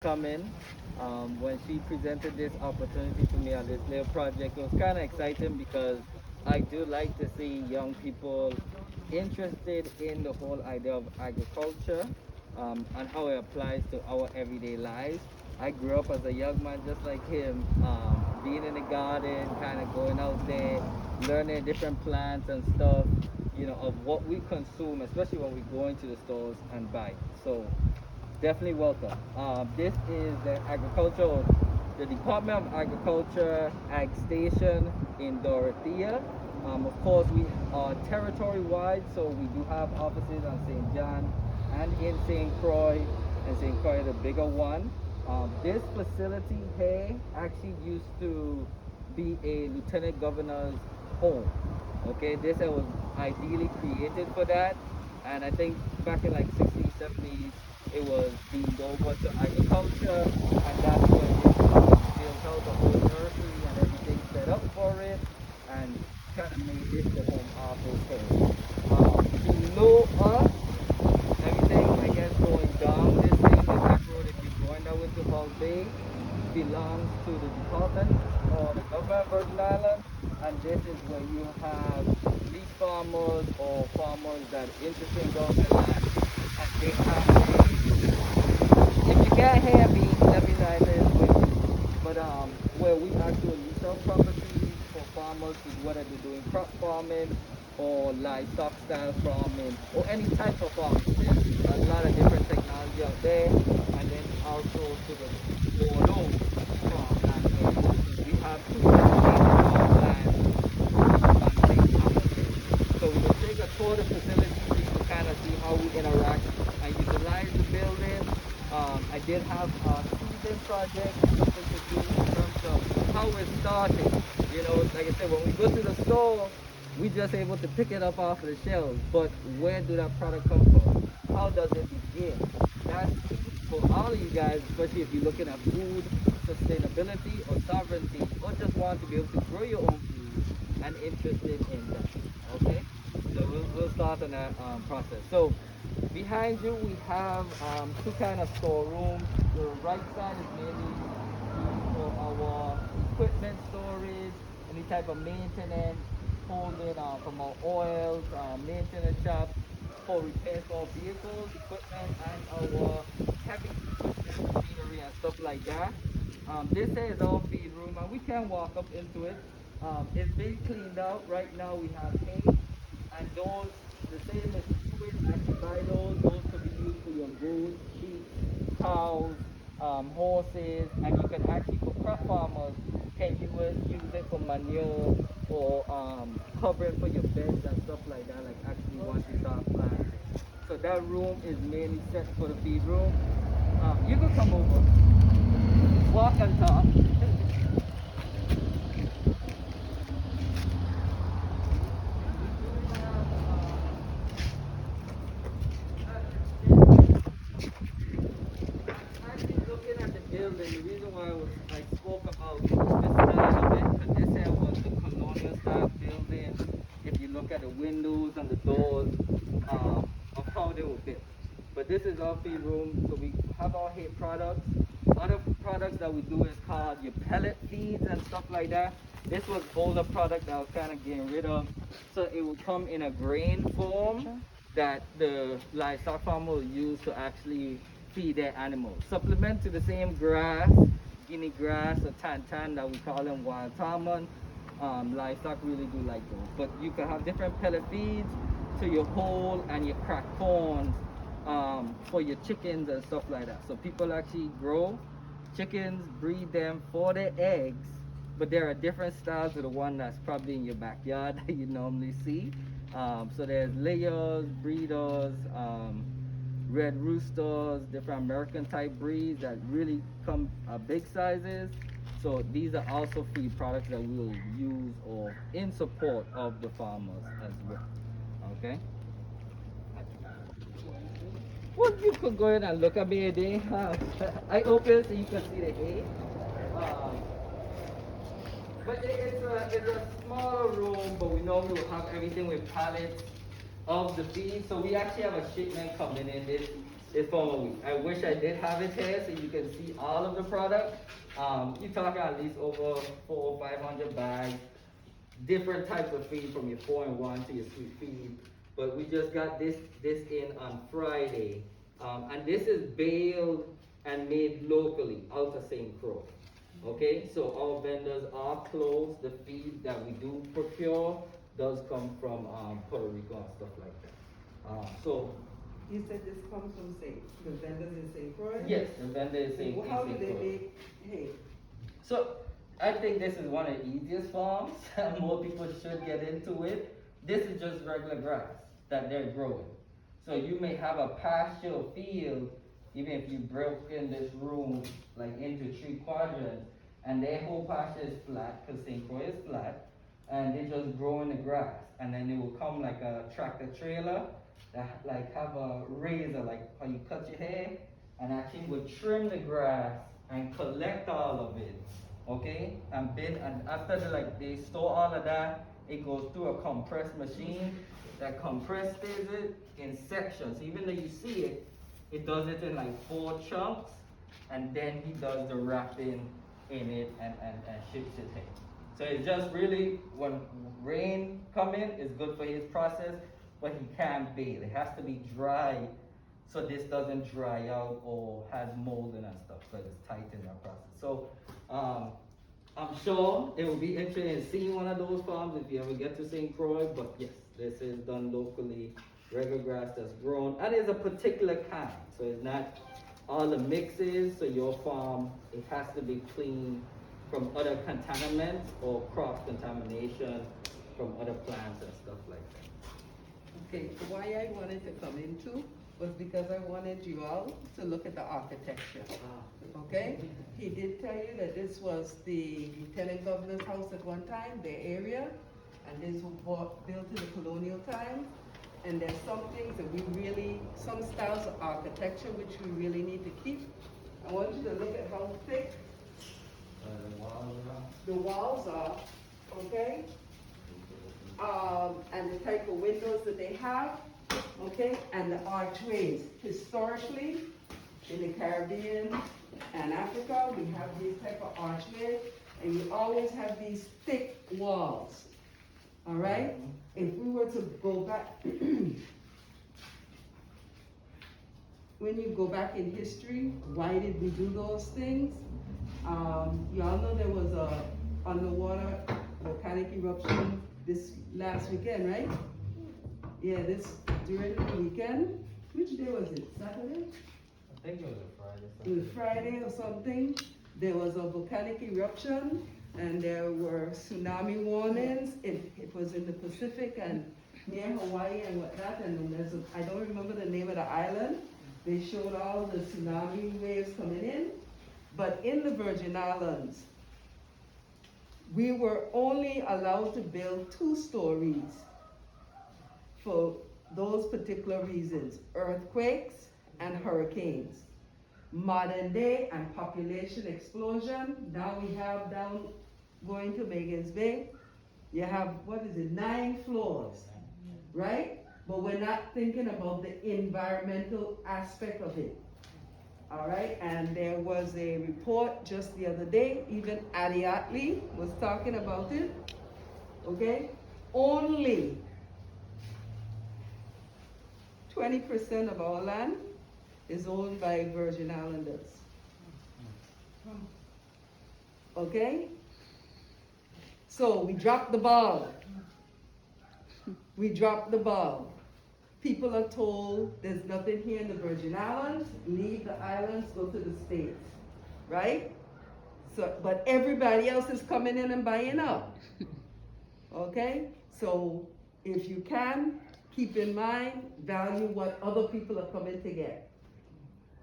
come in. When she presented this opportunity to me on this little project, it was kind of exciting because I do like to see young people interested in the whole idea of agriculture and how it applies to our everyday lives. I grew up as a young man just like him, being in the garden, kind of going out there, learning different plants and stuff, of what we consume, especially when we go into the stores and buy. So definitely welcome. This is the Department of Agriculture Ag Station in Dorothea. Of course, we are territory wide, so we do have offices on St. John and in St. Croix, and St. Croix, the bigger one. This facility here actually used to be a lieutenant governor's home. Okay, this was ideally created for that, and I think back in like 60s, 70s, it was deemed over to agriculture, and that's when it built out the whole nursery and everything set up for it, and kind of made this the home office here. Below us, everything I guess going down this way, the back road, if you're going down into Hall Bay, belongs to the department or the government of Virgin Islands, and this is where you have lease farmers or farmers that are interested in going to land, and they have if you can't hear me, let me know if it's with you. But where we actually lease out properties for farmers is whether they're doing crop farming or livestock style farming or any type of farming. There's a lot of different technology out there, and then also to the low farmland areas. We have two farmland so we will take a tour of the facility so you can kind of see how we interact and utilize the building. I did have a season project, something to do in terms of how it started. Like I said, when we go to the store, we just able to pick it up off of the shelves. But where do that product come from? How does it begin? That's for all of you guys, especially if you're looking at food sustainability or sovereignty, or just want to be able to grow your own food and interested in that. Okay, so we'll start on that process. So behind you, we have two kind of storerooms. The right side is mainly used for our equipment storage, any type of maintenance, holding from our oils, maintenance shop, for repairs for our vehicles, equipment, and our heavy equipment, machinery, and stuff like that. This here is our feed room, and we can walk up into it. It's been cleaned out. Right now, we have hay, and those, the same as you would actually buy those could be used for your goats, sheep, cows, horses, and you can actually, for crop farmers, can you use it for manure or covering for your beds and stuff like that, like actually once you start planting. So that room is mainly set for the feed room. You can come over, walk and talk. Actually looking at the building, the reason why I spoke about the style of it, because this here was the colonial style building. If you look at the windows and the doors of how they were built. But this is our feed room, so we have our hay products. Other products that we do is called your pellet feeds and stuff like that. This was older product that I was kind of getting rid of. So it will come in a grain form that the livestock farmer will use to actually feed their animals. Supplement to the same grass, guinea grass or tantan that we call them wild salmon. Livestock really do like those. But you can have different pellet feeds to your whole and your cracked corns for your chickens and stuff like that. So people actually grow chickens, breed them for their eggs, but there are different styles to the one that's probably in your backyard that you normally see. So there's layers, breeders, red roosters, different American type breeds that really come big sizes. So these are also feed products that we will use or in support of the farmers as well. Okay. Well, you could go ahead and look at me there. I open so you can see the hay. Um, but it's a smaller room, but we normally will have everything with pallets of the feed. So we actually have a shipment coming in this It's from a week. I wish I did have it here so you can see all of the product. You're talking at least over 400 or 500 bags, different types of feed from your 4-in-1 to your sweet feed. But we just got this in on Friday, and this is baled and made locally out of St. Croix. Okay, so our vendors are closed. The feed that we do procure does come from Puerto Rico and stuff like that. So You said this comes from the vendors in St. Croix? yes, the vendor is St. Well, how do St. they Croix. make hay? So I think this is one of the easiest farms. More people should get into it. This is just regular grass that they're growing. So you may have a pasture or field, even if you broke in this room like into 3 quadrants, and their whole pasture is flat, because St. Croix is flat, and they just growing the grass. And then it will come like a tractor trailer that like have a razor, like how you cut your hair, and actually would trim the grass and collect all of it. Okay, and after they store all of that, it goes through a compressed machine that compresses it in sections. Even though you see it, it does it in like 4 chunks, and then he does the wrapping in it and ships it here. So it's just really, when rain come in, it's good for his process, but he can't bale. It has to be dry so this doesn't dry out or has mold and stuff, because it's tight in that process. So I'm sure it will be interesting in seeing one of those farms if you ever get to St. Croix, but yes, this is done locally, regular grass that's grown, and it's a particular kind, so it's not all the mixes. So your farm, it has to be clean from other contaminants or crop contamination from other plants and stuff like that. Okay, why I wanted to come into was because I wanted you all to look at the architecture. Okay? He did tell you that this was the lieutenant governor's house at one time, their area, and this was built in the colonial time. And there's some things that some styles of architecture which we really need to keep. I want you to look at how thick the walls are, okay? And the type of windows that they have, okay? And the archways. Historically, in the Caribbean and Africa, we have these type of archways, and you always have these thick walls, all right? If we were to go back, when you go back in history, why did we do those things? You all know there was a underwater volcanic eruption this last weekend, right? Yeah, during the weekend. Which day was it? Saturday? I think it was a Friday. It was Friday or something. There was a volcanic eruption, and there were tsunami warnings. It was in the Pacific and near Hawaii and whatnot. And I don't remember the name of the island. They showed all the tsunami waves coming in. But in the Virgin Islands, we were only allowed to build 2 stories for those particular reasons: earthquakes and hurricanes. Modern day and population explosion. Now we have down going to Megan's Bay, you have, 9 floors, right? But we're not thinking about the environmental aspect of it. All right, and there was a report just the other day, even Ariadne was talking about it, okay? Only 20% of our land is owned by Virgin Islanders. Okay? So we dropped the ball. We dropped the ball. People are told there's nothing here in the Virgin Islands, leave the islands, go to the States, right? So, but everybody else is coming in and buying up, okay? So if you can, keep in mind, value what other people are coming to get,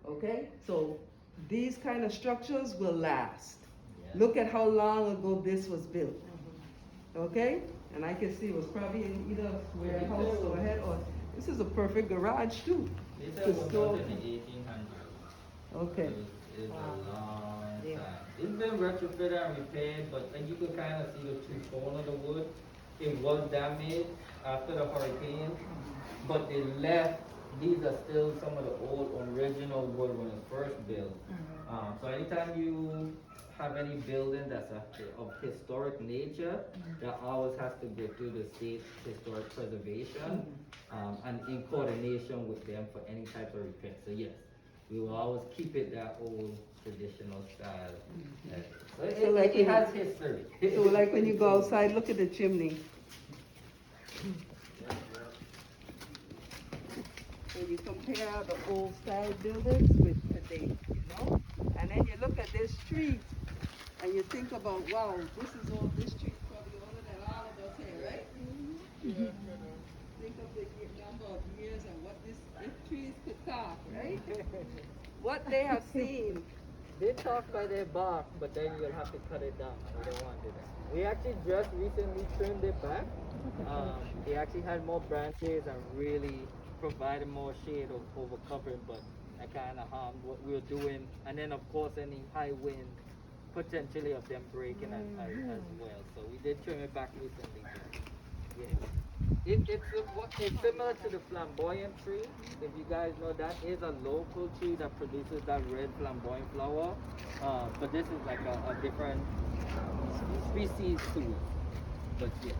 okay? So these kind of structures will last. Yeah. Look at how long ago this was built, okay? And I can see it was probably in either warehouse or head or. This is a perfect garage too. This was built in the 1800s. Okay. It's a long time. It's been retrofitted and repaired, but then you could kind of see the 2 tone of the wood. It was damaged after the hurricane, but they left these are still some of the old original wood when it was first built. So anytime you have any building that's of historic nature, that always has to go through the state historic preservation, and in coordination with them for any type of repair. So yes, we will always keep it that old traditional style. So So like it when has history. So like when you go outside, look at the chimney. So you compare the old style buildings with today, you know? And then you look at this street and you think about, wow, this street's probably older than all of us here, right? Think of the number of years and what these trees could talk, right? What they have seen. They talk by their bark, but then you'll have to cut it down. We don't want to do that. We actually just recently trimmed it back. They actually had more branches and really provided more shade over covering, but that kind of harmed what we were doing. And then of course any high wind potentially of them breaking as well. So we did trim it back recently. Yeah. It's similar to the flamboyant tree. If you guys know, that is a local tree that produces that red flamboyant flower. But this is like a different species to it. But yeah.